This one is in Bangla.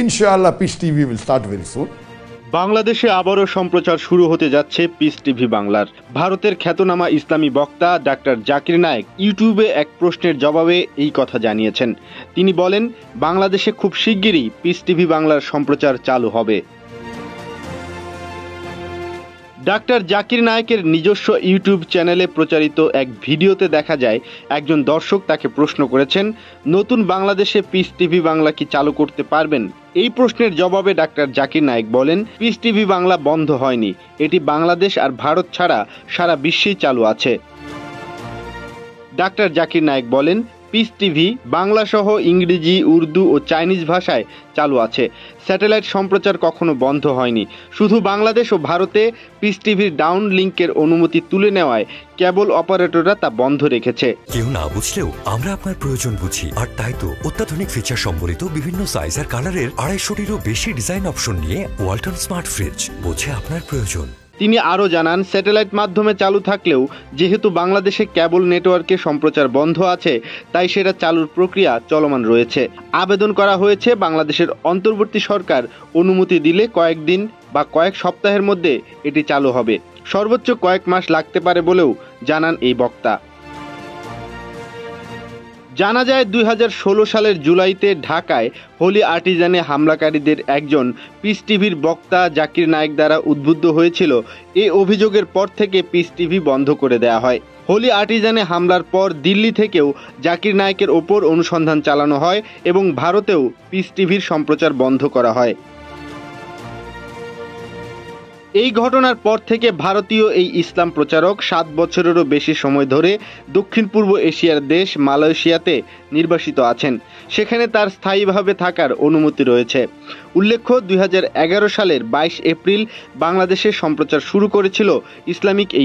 Inshallah, Peace TV will start very soon. বাংলাদেশে আবারও সম্প্রচার শুরু হতে যাচ্ছে পিস টিভি বাংলার। ভারতের খ্যাতনামা ইসলামী বক্তা ডাক্তার জাকির নায়েক ইউটিউবে এক প্রশ্নের জবাবে এই কথা জানিয়েছেন। তিনি বলেন, বাংলাদেশে খুব শিগগিরই পিস টিভি বাংলার সম্প্রচার চালু হবে। ডাক্তার জাকির নায়েকের নিজস্ব ইউটিউব চ্যানেলে প্রচারিত এক ভিডিওতে দেখা যায় একজন দর্শক তাকে প্রশ্ন করেছেন, নতুন বাংলাদেশে পিস টিভি বাংলা কি চালু করতে পারবেন? এই প্রশ্নের জবাবে ডাক্তার জাকির নায়েক বলেন, পিস টিভি বাংলা বন্ধ হয়নি, এটি বাংলাদেশ আর ভারত ছাড়া সারা বিশ্বেই চালু আছে। ডাক্তার জাকির নায়েক বলেন, পিস টিভি বাংলা সহ ইংরেজি, উর্দু ও চাইনিজ ভাষায় চালু আছে। স্যাটেলাইট সম্প্রচার কখনো বন্ধ হয়নি। শুধু বাংলাদেশ ও ভারতে পিস টিভির ডাউন লিংকের অনুমতি তুলে নেওয়ায় কেবল অপারেটররা তা বন্ধ রেখেছে। কেউ না বুঝলেও আমরা আপনার প্রয়োজন বুঝি, আর তাই তো অত্যাধুনিক ফিচার সম্বলিত বিভিন্ন সাইজ আর কালারের 250-টিরও বেশি ডিজাইন অপশন নিয়ে ওয়ালটন স্মার্ট ফ্রিজ বোঝে আপনার প্রয়োজন। তিনি আরও জানান, স্যাটেলাইট মাধ্যমে চালু থাকলেও যেহেতু বাংলাদেশে কেবল নেটওয়ার্কে সম্প্রচার বন্ধ আছে, তাই সেটা চালুর প্রক্রিয়া চলমান রয়েছে। আবেদন করা হয়েছে, বাংলাদেশের অন্তর্বর্তী সরকার অনুমতি দিলে কয়েকদিন বা কয়েক সপ্তাহের মধ্যে এটি চালু হবে। সর্বোচ্চ কয়েক মাস লাগতে পারে বলেও জানান এই বক্তা। জানা যায় 2016 সালের জুলাইতে ঢাকায় হোলি আর্টিজানে হামলাকারীদের একজন পিস টিভির বক্তা জাকির নায়েক দ্বারা উদ্বুদ্ধ হয়েছিল। এই অভিযোগের পর থেকে পিস টিভি বন্ধ করে দেওয়া হয়। হোলি আর্টিজানে হামলার পর দিল্লি থেকেও জাকির নায়েকের ওপর অনুসন্ধান চালানো হয় এবং ভারতেও পিস টিভির সম্প্রচার বন্ধ করা হয়। এই ঘটনার পর থেকে ভারতীয় এই ইসলাম প্রচারক 7 বছরেরও বেশি সময় ধরে দক্ষিণ পূর্ব এশিয়ার দেশ মালয়েশিয়াতে নির্বাসিত আছেন। সেখানে তার স্থায়ীভাবে থাকার অনুমতি রয়েছে। উল্লেখ্য, 2011 সালের 22 এপ্রিল বাংলাদেশে সম্প্রচার শুরু করেছিল ইসলামিক এই